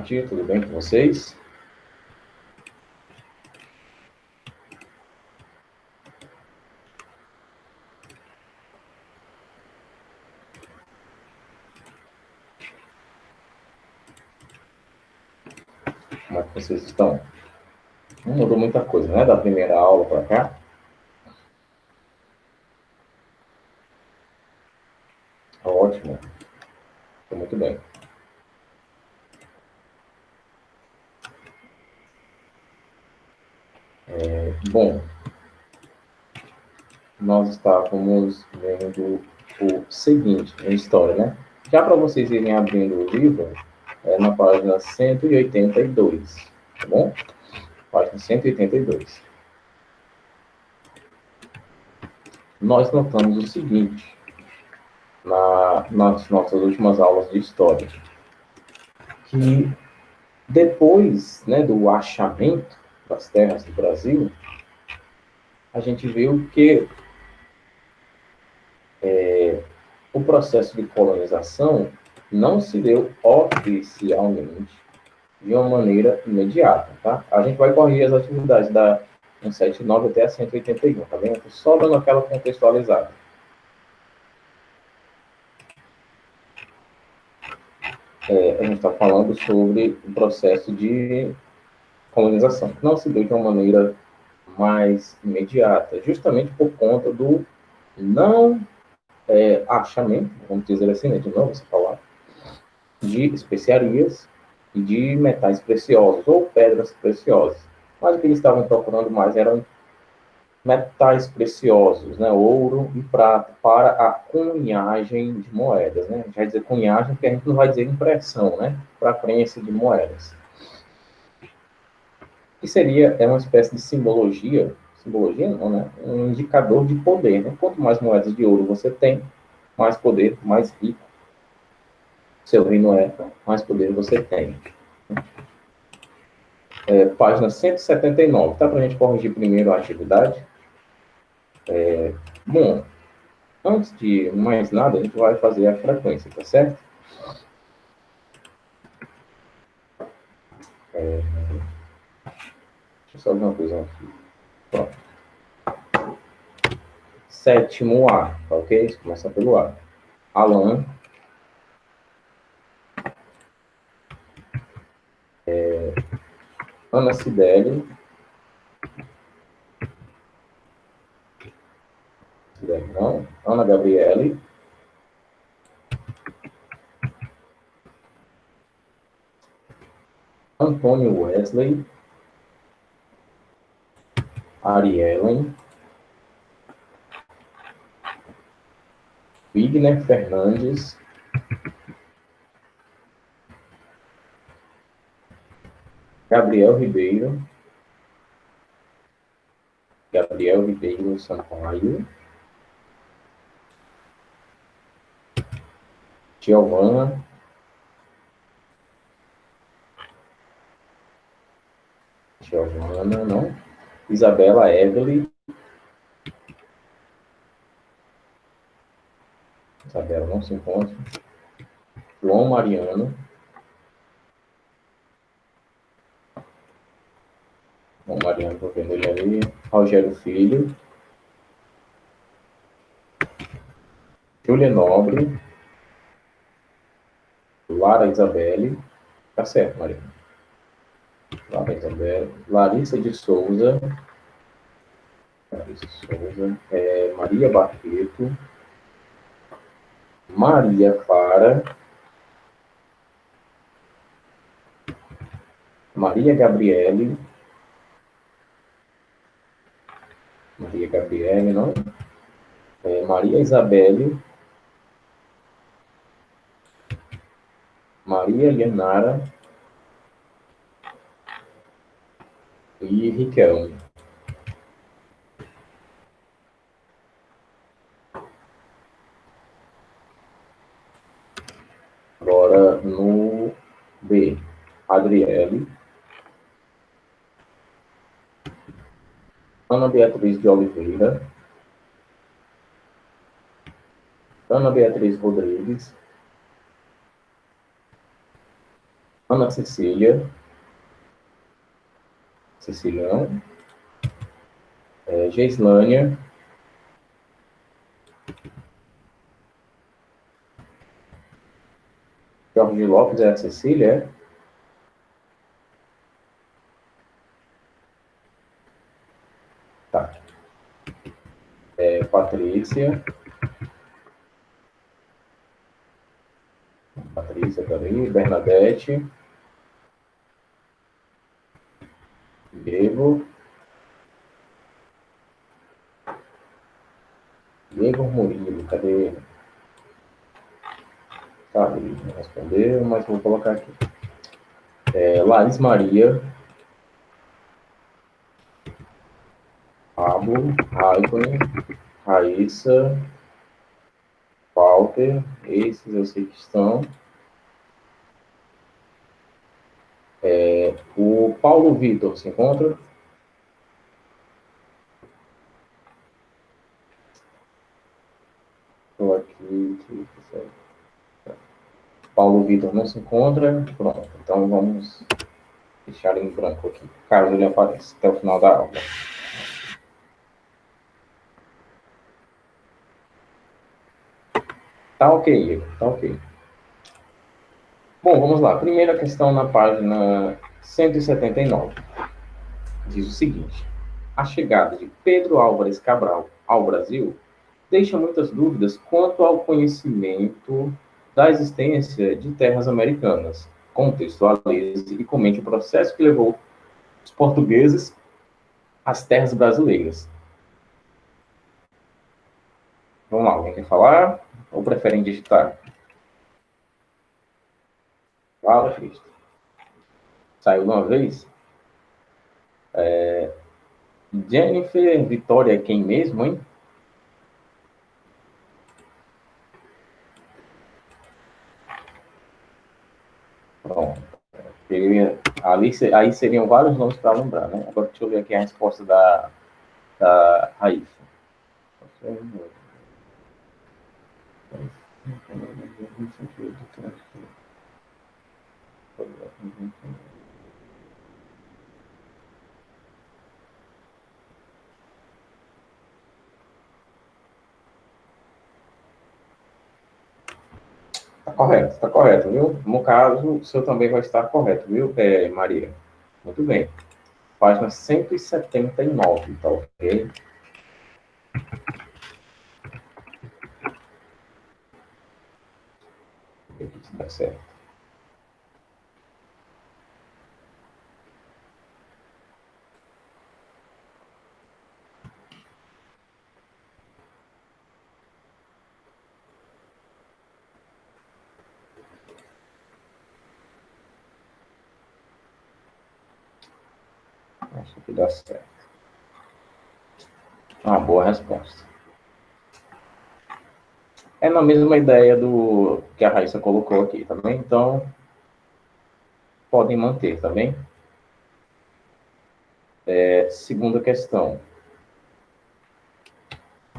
tarde, tudo bem com vocês? Como é que vocês estão? Não mudou muita coisa, né? Da primeira aula para cá. Ótimo, estou muito bem. Bom, nós estávamos vendo o seguinte, a história, né? Já para vocês irem abrindo o livro, na página 182, tá bom? Página 182. Nós notamos o seguinte, nas nossas últimas aulas de história, que depois, né, do achamento das terras do Brasil, a gente viu que o processo de colonização não se deu oficialmente de uma maneira imediata, tá? A gente vai corrigir as atividades da 179 até a 181, tá bem? Só dando aquela contextualizada. A gente está falando sobre o processo de colonização, que não se deu de uma maneira mais imediata, justamente por conta do não achamento, vamos dizer assim, né, de novo você falar, de especiarias e de metais preciosos ou pedras preciosas. Mas o que eles estavam procurando mais eram metais preciosos, né, ouro e prata, para a cunhagem de moedas, né? A gente vai dizer cunhagem porque a gente não vai dizer impressão, né, para a prensa de moedas. Que seria uma espécie de simbologia não, né? Um indicador de poder, né? Quanto mais moedas de ouro você tem, mais poder, mais rico seu reino é, mais poder você tem. Página 179, tá? Para a gente corrigir primeiro a atividade. Bom, antes de mais nada, a gente vai fazer a frequência, tá certo? Deixa eu só ver uma coisa aqui. Pronto. Sétimo A, tá ok? Começa pelo A. Alan. Ana Cibele. Não. Ana Gabriele. Antônio Wesley. Ariellen. Wigner Fernandes. Gabriel Ribeiro. Gabriel Ribeiro Sampaio. Giovana. Giovana, não. Isabela Evelyn. Isabela não se encontra. João Mariano. João Mariano, estou vendo ele ali. Rogério Filho. Júlia Nobre. Lara Isabelle. Tá certo, Mariana. Lara Isabelle. Larissa de Souza. Larissa Souza. Maria Barreto. Maria Clara. Maria Gabriele. Maria Gabriele, não. Maria Isabelle. Maria Lianara. E Riquelme. Agora no B. Adriele. Ana Beatriz de Oliveira. Ana Beatriz Rodrigues. Ana Cecília, Cecilião, Geislânia, Jorge Lopes é a Cecília, é? Tá. Patrícia, peraí, Bernadette, Diego, Diego Murilo, cadê ele? Tá, ele não respondeu, mas vou colocar aqui. Laís Maria, Pablo, Raikkonen, Raíssa, Walter, esses eu sei que estão. O Paulo Vitor se encontra? Estou aqui. Paulo Vitor não se encontra. Pronto, então vamos deixar em branco aqui, caso ele apareça até o final da aula. Tá ok, tá ok. Bom, vamos lá. Primeira questão na página 179. Diz o seguinte: a chegada de Pedro Álvares Cabral ao Brasil deixa muitas dúvidas quanto ao conhecimento da existência de terras americanas. Contextualize e comente o processo que levou os portugueses às terras brasileiras. Vamos lá, alguém quer falar? Ou preferem digitar? Fala, Cristo. Saiu de uma vez? Jennifer Vitória é quem mesmo, hein? Pronto. Ali, aí seriam vários nomes para lembrar, né? Agora deixa eu ver aqui a resposta da Raíssa. Tá correto, viu? No caso, o seu também vai estar correto, viu, Maria? Muito bem. Página 179, tá ok? Se dá certo. Acho que dá certo. Uma boa resposta. É na mesma ideia do que a Raíssa colocou aqui, tá bem? Então, podem manter, tá bem? Segunda questão.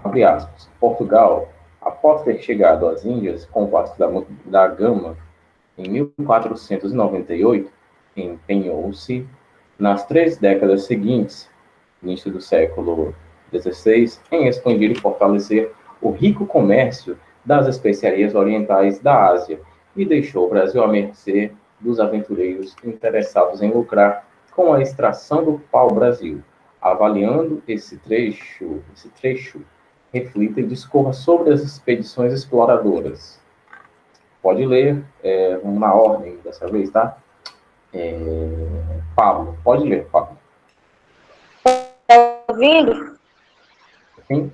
Abre aspas. Portugal, após ter chegado às Índias com o Vasco da Gama em 1498, empenhou-se nas 3 décadas seguintes, início do século XVI, em expandir e fortalecer o rico comércio das especiarias orientais da Ásia e deixou o Brasil à mercê dos aventureiros interessados em lucrar com a extração do pau-brasil. Avaliando esse trecho, reflita e discorra sobre as expedições exploradoras. Pode ler, vamos na ordem dessa vez, tá? Pablo, pode ler, Pablo. Tá ouvindo? Sim?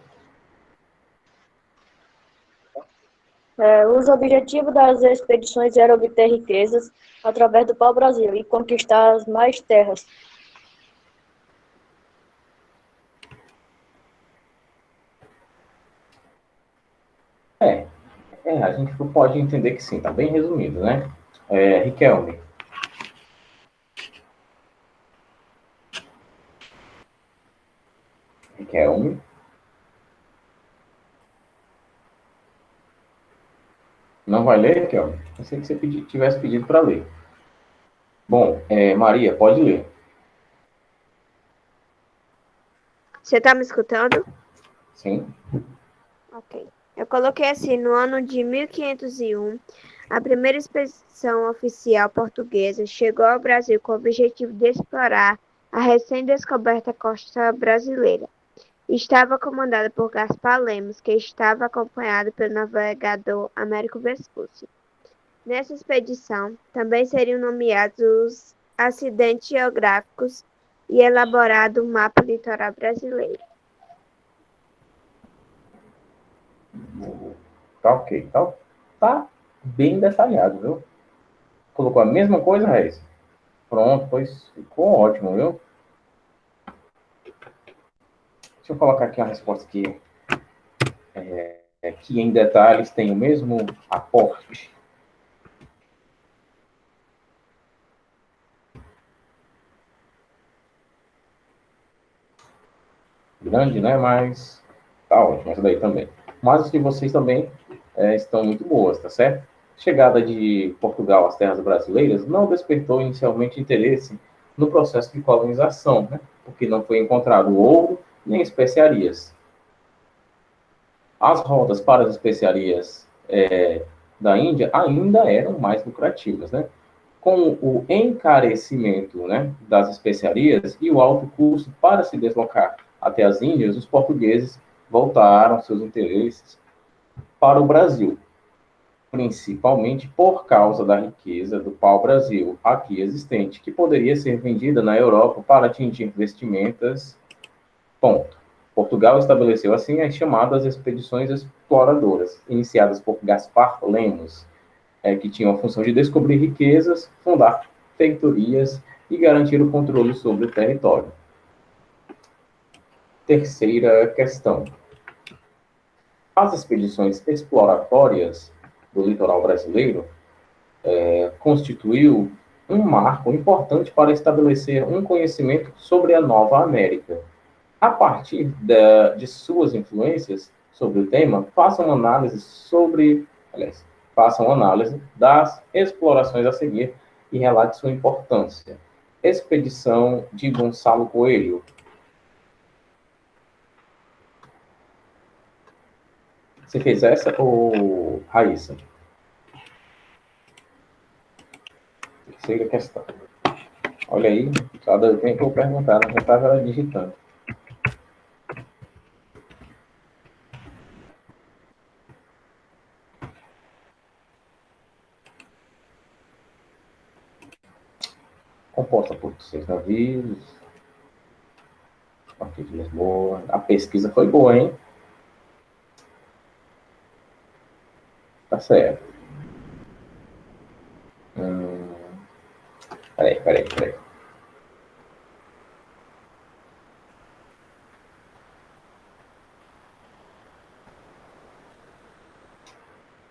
Os objetivos das expedições eram obter riquezas através do pau-brasil e conquistar as mais terras. A gente pode entender que sim, tá bem resumido, né? Riquelme. Riquelme. Não vai ler, Riquelme? Pensei que você tivesse pedido para ler. Bom, Maria, pode ler. Você está me escutando? Sim. Ok. Eu coloquei assim, no ano de 1501, a primeira expedição oficial portuguesa chegou ao Brasil com o objetivo de explorar a recém-descoberta costa brasileira. Estava comandada por Gaspar Lemos, que estava acompanhado pelo navegador Américo Vespucci. Nessa expedição, também seriam nomeados os acidentes geográficos e elaborado um mapa litoral brasileiro. Tá ok. Tá bem detalhado, viu? Colocou a mesma coisa, Reis? Pronto, pois ficou ótimo, viu? Deixa eu colocar aqui uma resposta que em detalhes tem o mesmo aporte. Grande, né? Mas tá ótimo, essa daí também. Mas as de vocês também estão muito boas, tá certo? Chegada de Portugal às terras brasileiras não despertou inicialmente interesse no processo de colonização, né? Porque não foi encontrado ouro nem especiarias. As rotas para as especiarias da Índia ainda eram mais lucrativas, né? Com o encarecimento, né, das especiarias e o alto custo para se deslocar até as Índias, os portugueses voltaram seus interesses para o Brasil, principalmente por causa da riqueza do pau-brasil aqui existente, que poderia ser vendida na Europa para atingir vestimentas. Ponto. Portugal estabeleceu assim as chamadas expedições exploradoras, iniciadas por Gaspar Lemos, que tinham a função de descobrir riquezas, fundar feitorias e garantir o controle sobre o território. Terceira questão. As expedições exploratórias do litoral brasileiro constituiu um marco importante para estabelecer um conhecimento sobre a Nova América. A partir de suas influências sobre o tema, façam análise das explorações a seguir e relate sua importância. Expedição de Gonçalo Coelho. Você fez essa ou Raíssa? Terceira questão. Olha aí, cada vez que eu vou perguntar, não estava digitando. Composta por 6 navios, a partir de Lisboa. A pesquisa foi boa, hein? Tá certo. Peraí.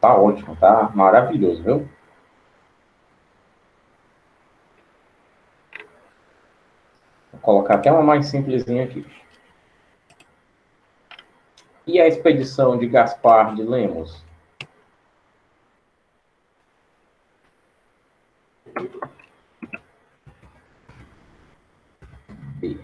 Tá ótimo, tá maravilhoso, viu? Vou colocar até uma mais simplesinha aqui. E a expedição de Gaspar de Lemos? B.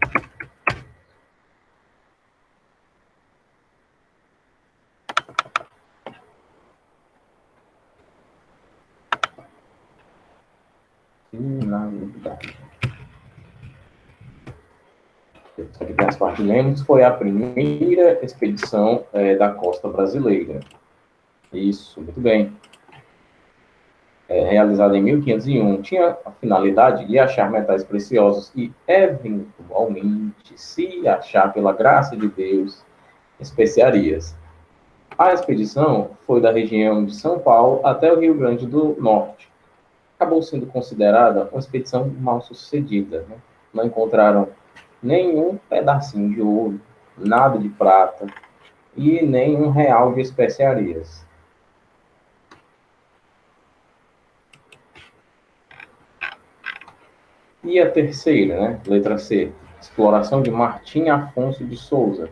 Finalidade. A de Gaspar de Lemos foi a primeira expedição da costa brasileira. Isso, muito bem. Realizada em 1501, tinha a finalidade de achar metais preciosos e, eventualmente, se achar pela graça de Deus, especiarias. A expedição foi da região de São Paulo até o Rio Grande do Norte. Acabou sendo considerada uma expedição mal sucedida, né? Não encontraram nenhum pedacinho de ouro, nada de prata e nem um real de especiarias. E a terceira, né? Letra C, exploração de Martim Afonso de Souza.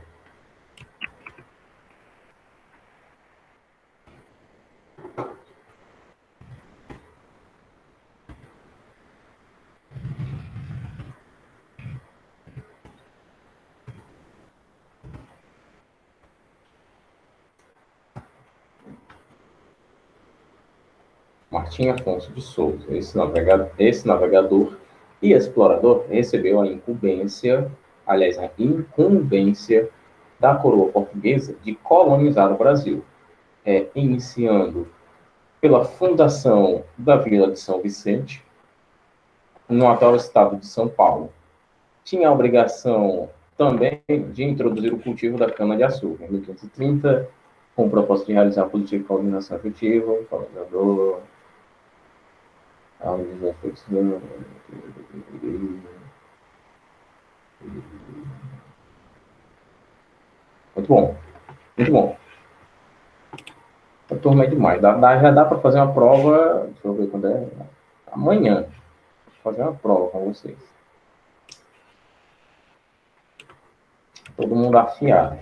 Martim Afonso de Souza, esse navegador e explorador, recebeu a incumbência, aliás, a incumbência da coroa portuguesa de colonizar o Brasil, iniciando pela fundação da Vila de São Vicente, no atual estado de São Paulo. Tinha a obrigação também de introduzir o cultivo da cana-de-açúcar, em 1530, com o propósito de realizar a política de colonização efetiva, colonizador, muito bom, muito bom. A turma é demais. Já dá para fazer uma prova, deixa eu ver quando é, amanhã. Vou fazer uma prova com vocês. Todo mundo afiado.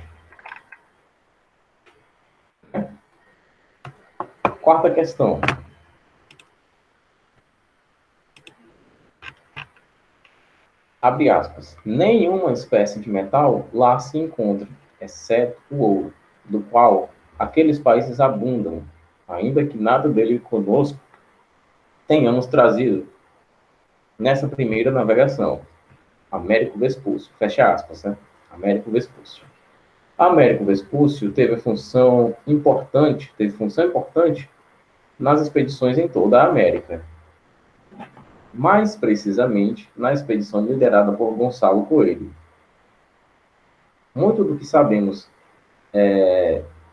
Quarta questão. Abre aspas. Nenhuma espécie de metal lá se encontra, exceto o ouro, do qual aqueles países abundam, ainda que nada dele conosco tenhamos trazido nessa primeira navegação. Américo Vespúcio, fecha aspas, né? Américo Vespúcio. Américo Vespúcio teve função importante nas expedições em toda a América. Mais precisamente, na expedição liderada por Gonçalo Coelho. Muito do que sabemos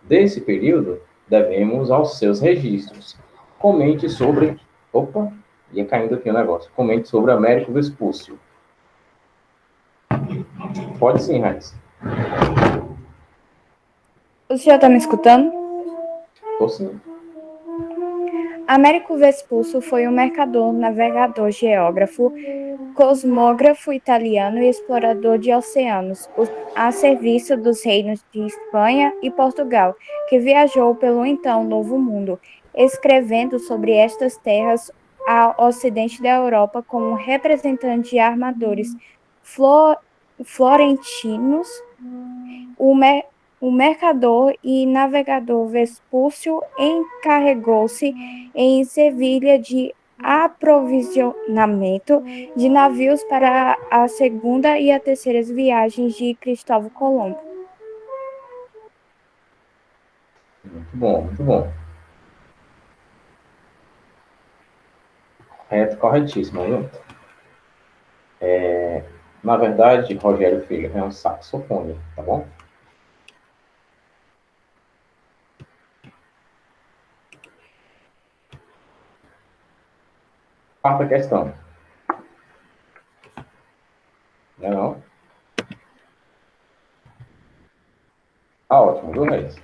desse período devemos aos seus registros. Comente sobre... Opa, ia caindo aqui o negócio. Comente sobre Américo Vespúcio. Pode sim, Raíssa. O senhor está me escutando? Estou sim. Américo Vespúcio foi um mercador, navegador, geógrafo, cosmógrafo italiano e explorador de oceanos, a serviço dos reinos de Espanha e Portugal, que viajou pelo então Novo Mundo, escrevendo sobre estas terras ao ocidente da Europa como representante de armadores florentinos. O mercador e navegador Vespúcio encarregou-se em Sevilha de aprovisionamento de navios para a segunda e a terceira viagens de Cristóvão Colombo. Muito bom, muito bom. Corretíssimo, viu? Na verdade, Rogério Filho é um saxofone, tá bom? Quarta questão. Não? Ah, ótimo, viu, Reis?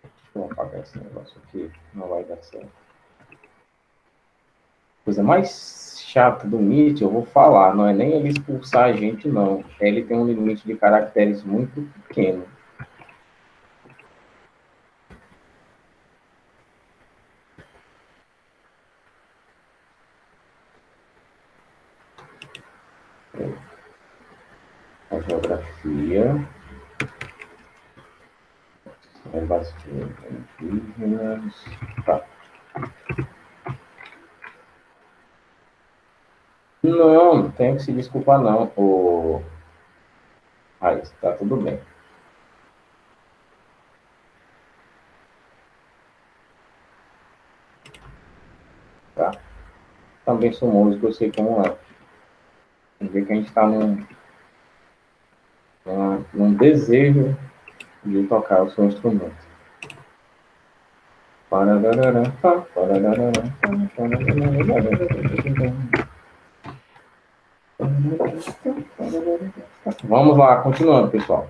Deixa eu apagar esse negócio aqui, não vai dar certo. Coisa mais chata do Meet, eu vou falar, não é nem ele expulsar a gente, não. Ele tem um limite de caracteres muito pequeno. A geografia. Indígenas. Tá. Não, não tem que se desculpar, não. Aí, tá tudo bem. Tá? Também sou músico, eu sei como é. Tem que ver que a gente está num desejo de tocar o seu instrumento. Vamos lá, continuando, pessoal.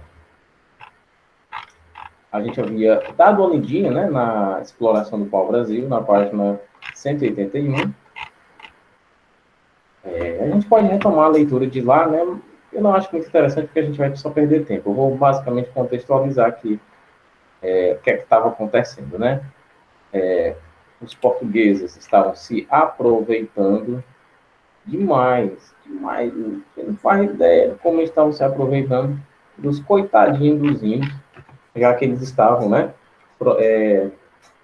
A gente havia dado uma lidinha, né, na exploração do pau-brasil, na página 181. A gente pode retomar a leitura de lá, né? Eu não acho muito interessante porque a gente vai só perder tempo. Eu vou basicamente contextualizar aqui o que é que estava acontecendo, né? Os portugueses estavam se aproveitando demais. Você não faz ideia como estavam se aproveitando dos coitadinhos dos índios, já que eles estavam, né,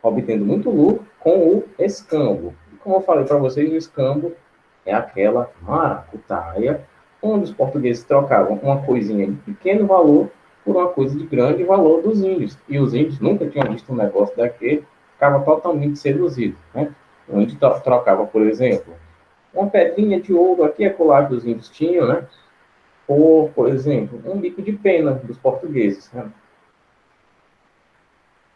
obtendo muito lucro com o escambo. E como eu falei para vocês, o escambo é aquela maracutaia onde os portugueses trocavam uma coisinha de pequeno valor por uma coisa de grande valor dos índios. E os índios nunca tinham visto um negócio daquele, ficava totalmente seduzido, né? O índio trocava, por exemplo, uma pedrinha de ouro aqui é colar que os índios tinham, né? Por exemplo, um bico de pena dos portugueses, né?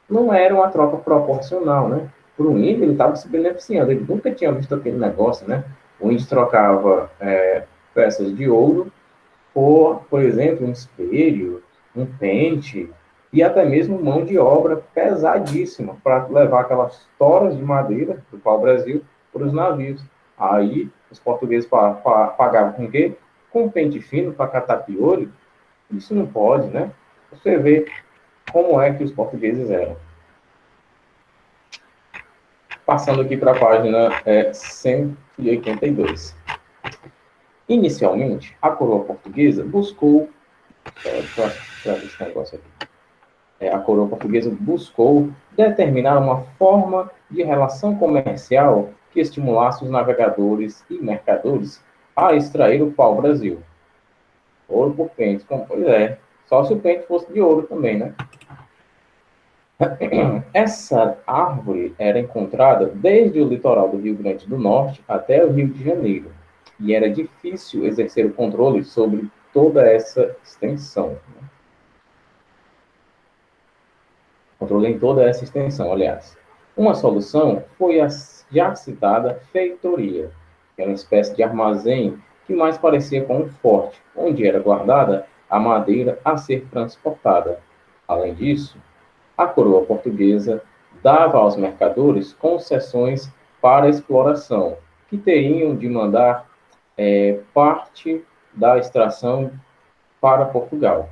Não era uma troca proporcional, né? Para o índio, ele estava se beneficiando, ele nunca tinha visto aquele negócio, né? O índio trocava peças de ouro por exemplo, um espelho, um pente e até mesmo mão de obra pesadíssima para levar aquelas toras de madeira do pau-brasil para os navios. Aí, os portugueses pagavam com o quê? Com pente fino para catar piolho. Isso não pode, né? Você vê como é que os portugueses eram. Passando aqui para a página 182. Inicialmente, a coroa portuguesa buscou... Deixa eu esse negócio aqui. A coroa portuguesa buscou determinar uma forma de relação comercial que estimulasse os navegadores e mercadores a extrair o pau-brasil. Ouro por pente. Pois é, só se o pente fosse de ouro também, né? Essa árvore era encontrada desde o litoral do Rio Grande do Norte até o Rio de Janeiro. E era difícil exercer o controle sobre toda essa extensão. Controle em toda essa extensão, aliás. Uma solução foi a já citada feitoria, que era uma espécie de armazém que mais parecia com um forte, onde era guardada a madeira a ser transportada. Além disso, a coroa portuguesa dava aos mercadores concessões para exploração, que teriam de mandar parte da extração para Portugal,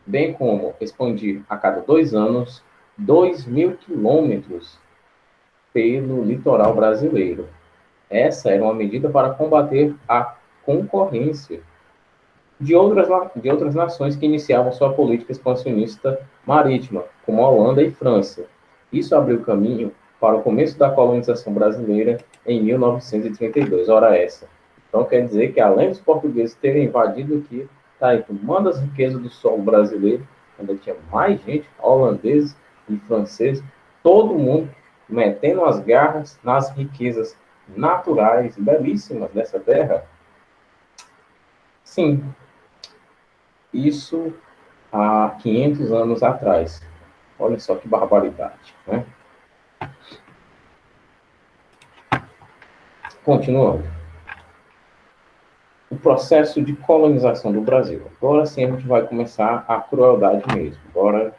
bem como expandir a cada 2 anos 2.000 quilômetros pelo litoral brasileiro. Essa era uma medida para combater a concorrência de outras nações que iniciavam sua política expansionista marítima, como a Holanda e França. Isso abriu caminho para o começo da colonização brasileira em 1932. Ora essa. Então, quer dizer que, além dos portugueses terem invadido aqui, tá aí, tomando as riquezas do solo brasileiro, ainda tinha mais gente, holandeses e franceses, todo mundo metendo as garras nas riquezas naturais, belíssimas dessa terra. Sim, isso há 500 anos atrás. Olha só que barbaridade, né? Continuando. O processo de colonização do Brasil. Agora sim a gente vai começar a crueldade mesmo. Agora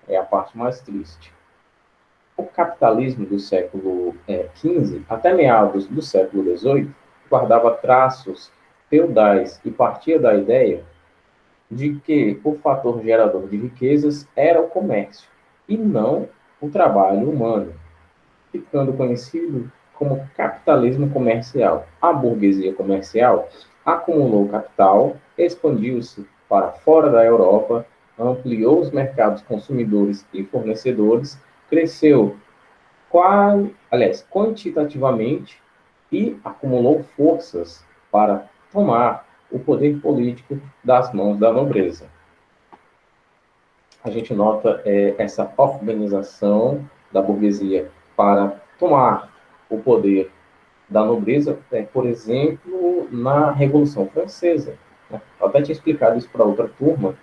é a parte mais triste. O capitalismo do século XV, até meados do século XVIII, guardava traços feudais e partia da ideia de que o fator gerador de riquezas era o comércio, e não o trabalho humano, ficando conhecido como capitalismo comercial. A burguesia comercial acumulou capital, expandiu-se para fora da Europa, ampliou os mercados consumidores e fornecedores, cresceu quantitativamente e acumulou forças para tomar o poder político das mãos da nobreza. A gente nota essa organização da burguesia para tomar o poder da nobreza, por exemplo, na Revolução Francesa. Eu até tinha explicado isso para outra turma,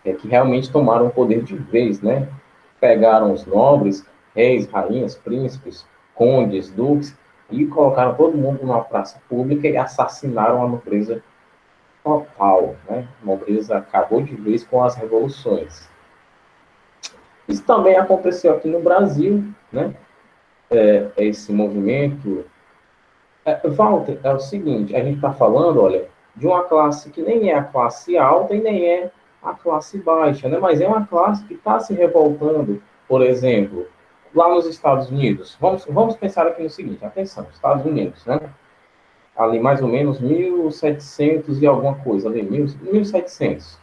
que realmente tomaram o poder de vez, né? Pegaram os nobres, reis, rainhas, príncipes, condes, duques, e colocaram todo mundo numa praça pública e assassinaram a nobreza total, né? A nobreza acabou de vez com as revoluções. Isso também aconteceu aqui no Brasil, né? Esse movimento. Walter, é o seguinte, a gente está falando, olha, de uma classe que nem é a classe alta e nem é a classe baixa, né? Mas é uma classe que está se revoltando, por exemplo, lá nos Estados Unidos. Vamos pensar aqui no seguinte, atenção, Estados Unidos, né? Ali mais ou menos 1700 e alguma coisa, ali, 1700.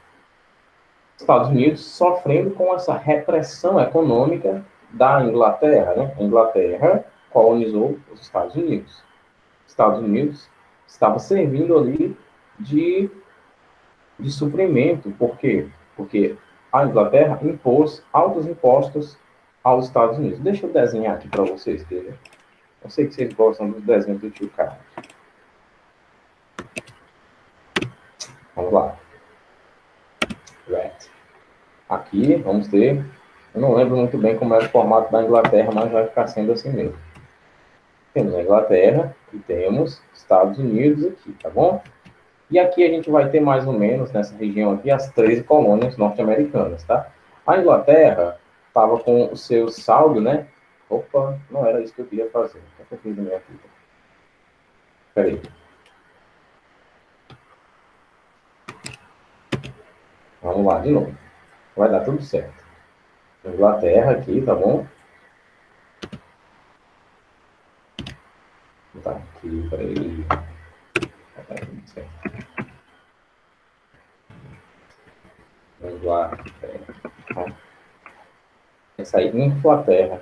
Estados Unidos sofrendo com essa repressão econômica da Inglaterra, né? A Inglaterra colonizou os Estados Unidos. Os Estados Unidos estava servindo ali de suprimento. Por quê? Porque a Inglaterra impôs altos impostos aos Estados Unidos. Deixa eu desenhar aqui para vocês verem. Eu sei que vocês gostam dos desenhos do tio Carlos. Vamos lá. Aqui, vamos ter... Eu não lembro muito bem como era o formato da Inglaterra, mas vai ficar sendo assim mesmo. Temos a Inglaterra e temos Estados Unidos aqui, tá bom? E aqui a gente vai ter mais ou menos, nessa região aqui, as 13 colônias norte-americanas, tá? A Inglaterra estava com o seu saldo, né? Opa, não era isso que eu queria fazer. O que eu fiz na minha vida? Espera aí. Vamos lá, de novo. Vai dar tudo certo. Inglaterra aqui, tá bom? Tá aqui, peraí. Vai dar tudo certo. Vamos lá. Essa aí, Inglaterra.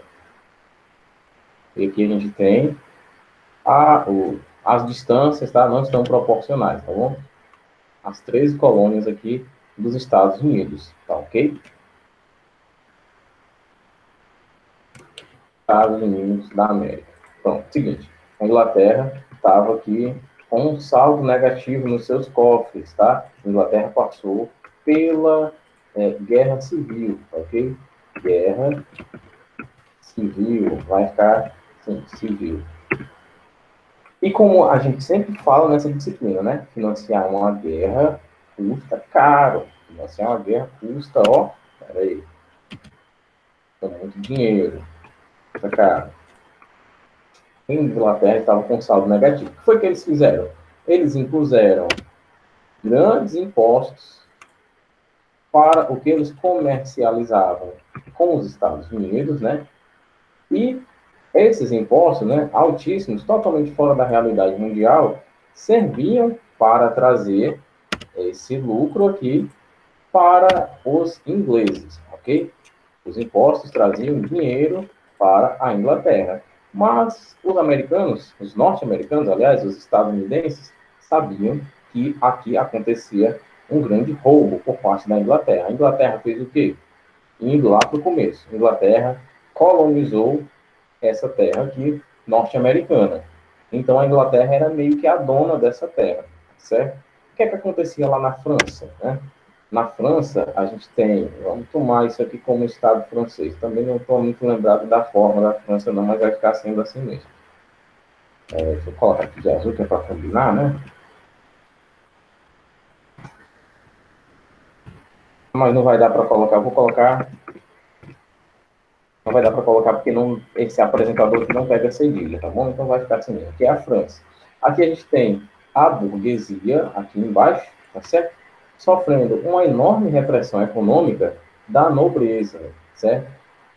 E aqui a gente tem as distâncias, tá? Não estão proporcionais, tá bom? As 13 colônias aqui dos Estados Unidos, tá ok? Estados Unidos da América. Pronto, seguinte. A Inglaterra estava aqui com um saldo negativo nos seus cofres, tá? A Inglaterra passou pela Guerra Civil, ok? Guerra Civil, vai ficar assim, civil. E como a gente sempre fala nessa disciplina, né? Financiar uma guerra custa caro. Financiar uma guerra custa, ó, peraí, custa muito dinheiro. Custa caro. A Inglaterra estava com saldo negativo. O que foi que eles fizeram? Eles impuseram grandes impostos para o que eles comercializavam com os Estados Unidos, né? E esses impostos, né, altíssimos, totalmente fora da realidade mundial, serviam para trazer esse lucro aqui para os ingleses, ok? Os impostos traziam dinheiro para a Inglaterra. Mas os americanos, os norte-americanos, aliás, os estadunidenses, sabiam que aqui acontecia um grande roubo por parte da Inglaterra. A Inglaterra fez o quê? Indo lá para o começo. A Inglaterra colonizou essa terra aqui, norte-americana. Então, a Inglaterra era meio que a dona dessa terra, certo? O que é que acontecia lá na França, né? Na França, a gente tem... Vamos tomar isso aqui como Estado francês. Também não estou muito lembrado da forma da França, não, mas vai ficar sendo assim mesmo. Deixa eu colocar aqui de azul, que é para combinar, né? Mas não vai dar para colocar. Eu vou colocar... Não vai dar para colocar porque não, esse apresentador aqui não pega cedilha, tá bom? Então vai ficar assim mesmo. Aqui é a França. Aqui a gente tem a burguesia, aqui embaixo, tá certo? Sofrendo uma enorme repressão econômica da nobreza, certo?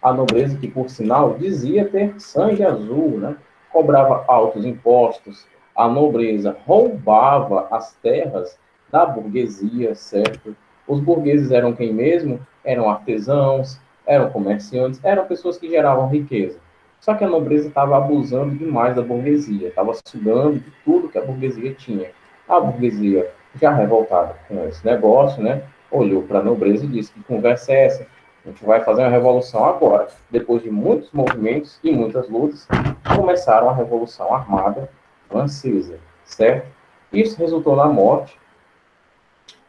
A nobreza que, por sinal, dizia ter sangue azul, né? Cobrava altos impostos, a nobreza roubava as terras da burguesia, certo? Os burgueses eram quem mesmo? Eram artesãos, eram comerciantes, eram pessoas que geravam riqueza. Só que a nobreza estava abusando demais da burguesia, estava sugando de tudo que a burguesia tinha. A burguesia, já revoltada com esse negócio, né, olhou para a nobreza e disse: que conversa é essa? A gente vai fazer uma revolução agora. Depois de muitos movimentos e muitas lutas, começaram a Revolução Armada Francesa, certo? Isso resultou na morte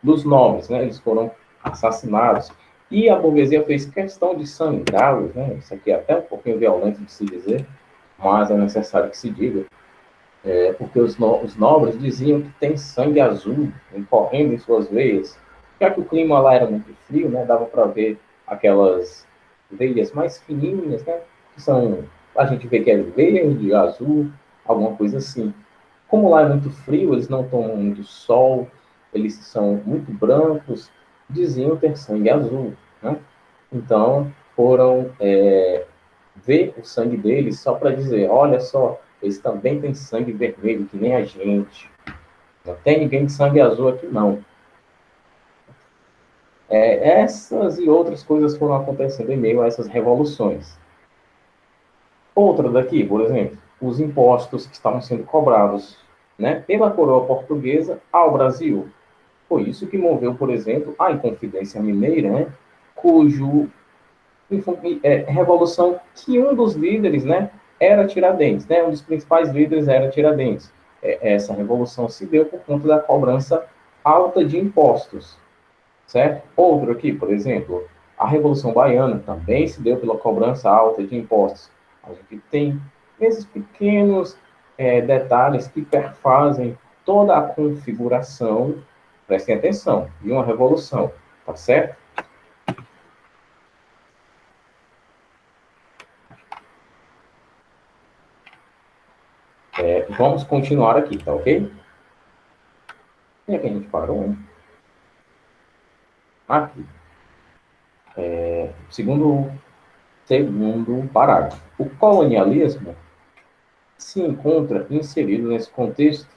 dos nobres, né? Eles foram assassinados. E a burguesia fez questão de sangrá-los, né? Isso aqui é até um pouquinho violento de se dizer, mas é necessário que se diga. Porque os nobres diziam que tem sangue azul correndo em suas veias. Já que o clima lá era muito frio, né? Dava para ver aquelas veias mais fininhas, né? Que são, a gente vê que é verde, azul, alguma coisa assim. Como lá é muito frio, eles não tomam muito sol, eles são muito brancos, diziam ter sangue azul, né? Então, foram ver o sangue deles só para dizer: olha só, eles também têm sangue vermelho, que nem a gente. Não tem ninguém de sangue azul aqui, não. Essas e outras coisas foram acontecendo em meio a essas revoluções. Outra daqui, por exemplo, os impostos que estavam sendo cobrados, né, pela coroa portuguesa ao Brasil. Foi isso que moveu, por exemplo, a Inconfidência Mineira, né, cujo revolução que um dos líderes, né, era Tiradentes, né, um dos principais líderes era Tiradentes. Essa revolução se deu por conta da cobrança alta de impostos, certo? Outro aqui, por exemplo, a Revolução Baiana também se deu pela cobrança alta de impostos. A gente tem esses pequenos detalhes que perfazem toda a configuração, prestem atenção, de uma revolução, tá certo? Vamos continuar aqui, tá ok? E aqui a gente parou. Aqui. Segundo parágrafo. O colonialismo se encontra inserido nesse contexto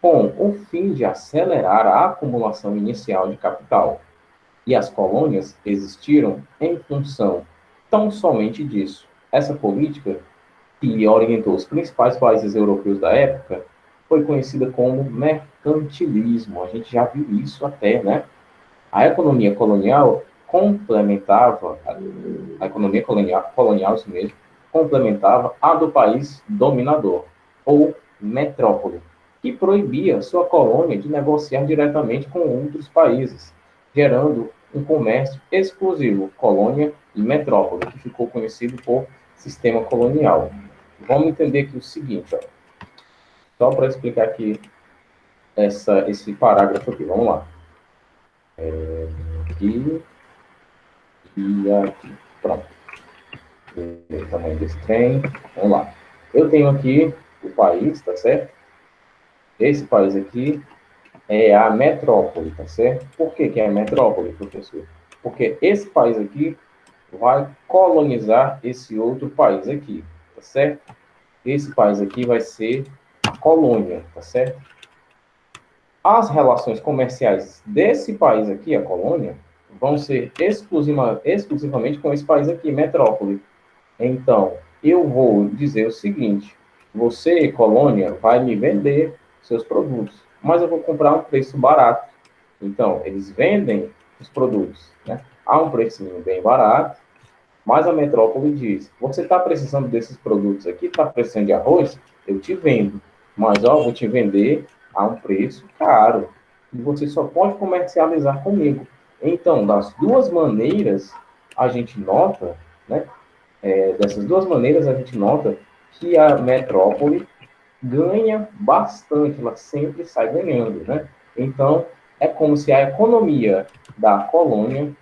com o fim de acelerar a acumulação inicial de capital. E as colônias existiram em função tão somente disso. Essa política, que orientou os principais países europeus da época, foi conhecida como mercantilismo. A gente já viu isso até, né? A economia colonial complementava, a economia colonial, isso mesmo, complementava a do país dominador, ou metrópole, que proibia sua colônia de negociar diretamente com outros países, gerando um comércio exclusivo, colônia e metrópole, que ficou conhecido por sistema colonial. Vamos entender aqui o seguinte, ó. Só para explicar aqui esse parágrafo aqui, vamos lá. Aqui e aqui, pronto. O tamanho desse trem, vamos lá. Eu tenho aqui o país, tá certo? Esse país aqui é a metrópole, tá certo? Por que que é a metrópole, professor? Porque esse país aqui vai colonizar esse outro país aqui, tá certo? Esse país aqui vai ser a colônia, tá certo? As relações comerciais desse país aqui, a colônia, vão ser exclusivamente com esse país aqui, metrópole. Então, eu vou dizer o seguinte: você, colônia, vai me vender seus produtos, mas eu vou comprar a um preço barato. Então, eles vendem os produtos, né, a um precinho bem barato, mas a metrópole diz: você está precisando desses produtos aqui, está precisando de arroz? Eu te vendo, mas ó, vou te vender a um preço caro, e você só pode comercializar comigo. Então, das duas maneiras, a gente nota, né, dessas duas maneiras, a gente nota que a metrópole ganha bastante, ela sempre sai ganhando, né? Então, é como se a economia da colônia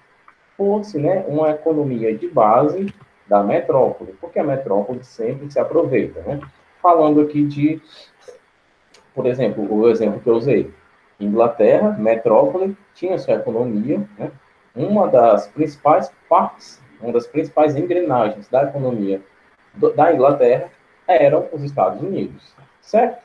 fosse, né, uma economia de base da metrópole, porque a metrópole sempre se aproveita, né? Falando aqui de, por exemplo, o exemplo que eu usei, Inglaterra, metrópole, tinha sua economia, né? Uma das principais partes, uma das principais engrenagens da economia da Inglaterra eram os Estados Unidos, certo?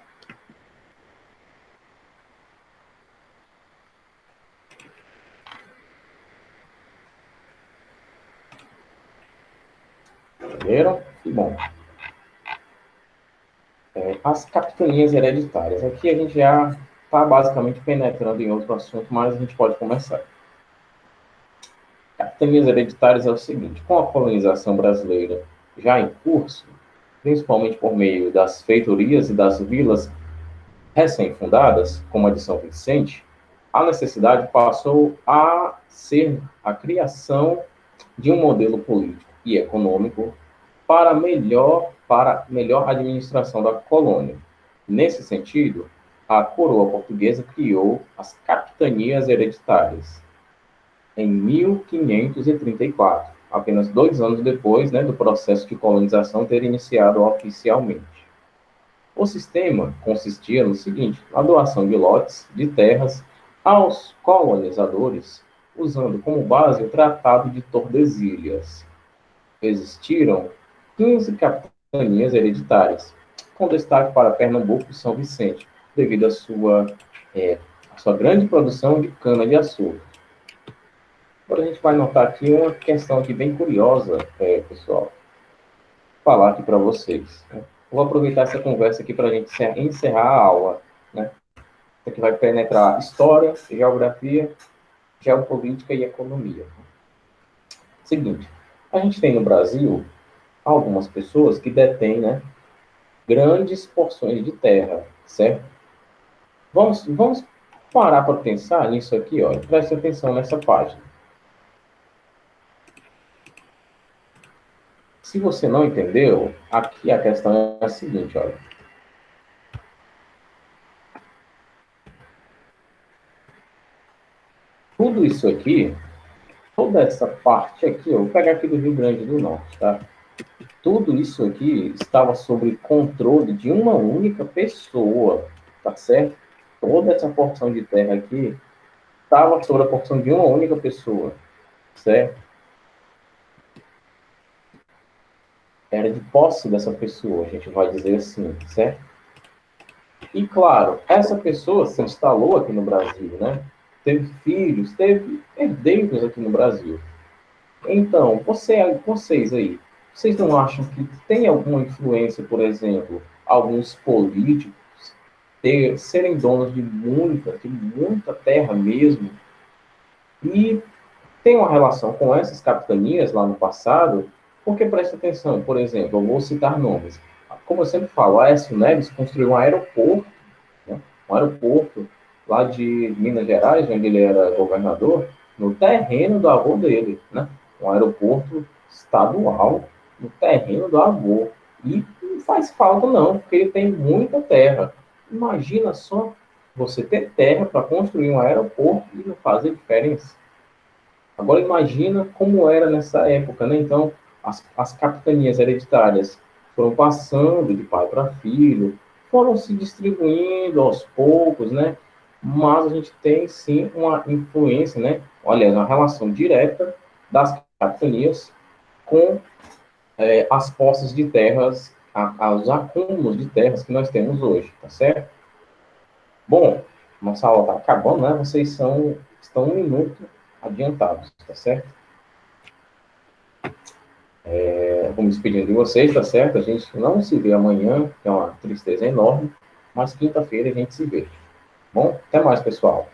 Entenderam? Que bom. As capitanias hereditárias. Aqui a gente já está basicamente penetrando em outro assunto, mas a gente pode começar. Capitanias hereditárias é o seguinte: com a colonização brasileira já em curso, principalmente por meio das feitorias e das vilas recém-fundadas, como a de São Vicente, a necessidade passou a ser a criação de um modelo político e econômico para melhor administração da colônia. Nesse sentido, a coroa portuguesa criou as capitanias hereditárias em 1534, apenas 2 anos depois, né, do processo de colonização ter iniciado oficialmente. O sistema consistia no seguinte: a doação de lotes de terras aos colonizadores, usando como base o Tratado de Tordesilhas. Existiram 15 capitanias hereditárias, com destaque para Pernambuco e São Vicente, devido à sua grande produção de cana-de-açúcar. Agora a gente vai notar aqui uma questão aqui bem curiosa, pessoal. falar aqui para vocês, né? Vou aproveitar essa conversa aqui para a gente encerrar a aula, né? Isso aqui vai penetrar história, geografia, geopolítica e economia. Seguinte, a gente tem no Brasil algumas pessoas que detêm, né, grandes porções de terra, certo? Vamos parar para pensar nisso aqui, olha. Preste atenção nessa página. Se você não entendeu, aqui a questão é a seguinte, olha. Tudo isso aqui, toda essa parte aqui, eu vou pegar aqui do Rio Grande do Norte, tá? Tudo isso aqui estava sob controle de uma única pessoa, tá certo? Toda essa porção de terra aqui estava sob a porção de uma única pessoa, certo? Era de posse dessa pessoa, a gente vai dizer assim, certo? E, claro, essa pessoa se instalou aqui no Brasil, né? Teve filhos, teve herdeiros aqui no Brasil. Então, vocês aí, vocês não acham que tem alguma influência, por exemplo, alguns políticos serem donos de muita terra mesmo, e tem uma relação com essas capitanias lá no passado? Porque, presta atenção, por exemplo, eu vou citar nomes. Como eu sempre falo, Aécio Neves construiu um aeroporto, né? Um aeroporto lá de Minas Gerais, onde ele era governador, no terreno do avô dele, né? Um aeroporto estadual no terreno do avô. E não faz falta não, porque ele tem muita terra. Imagina só você ter terra para construir um aeroporto e não fazer diferença. Agora imagina como era nessa época, né? Então, as capitanias hereditárias foram passando de pai para filho, foram se distribuindo aos poucos, né? Mas a gente tem sim uma influência, né? Olha, uma relação direta das capitanias com as posses de terras, os acúmulos de terras que nós temos hoje, tá certo? Bom, nossa aula está acabando, né? Vocês estão 1 minuto adiantados, tá certo? Vou me despedindo de vocês, tá certo? A gente não se vê amanhã, que é uma tristeza enorme, mas quinta-feira a gente se vê. Bom, até mais, pessoal.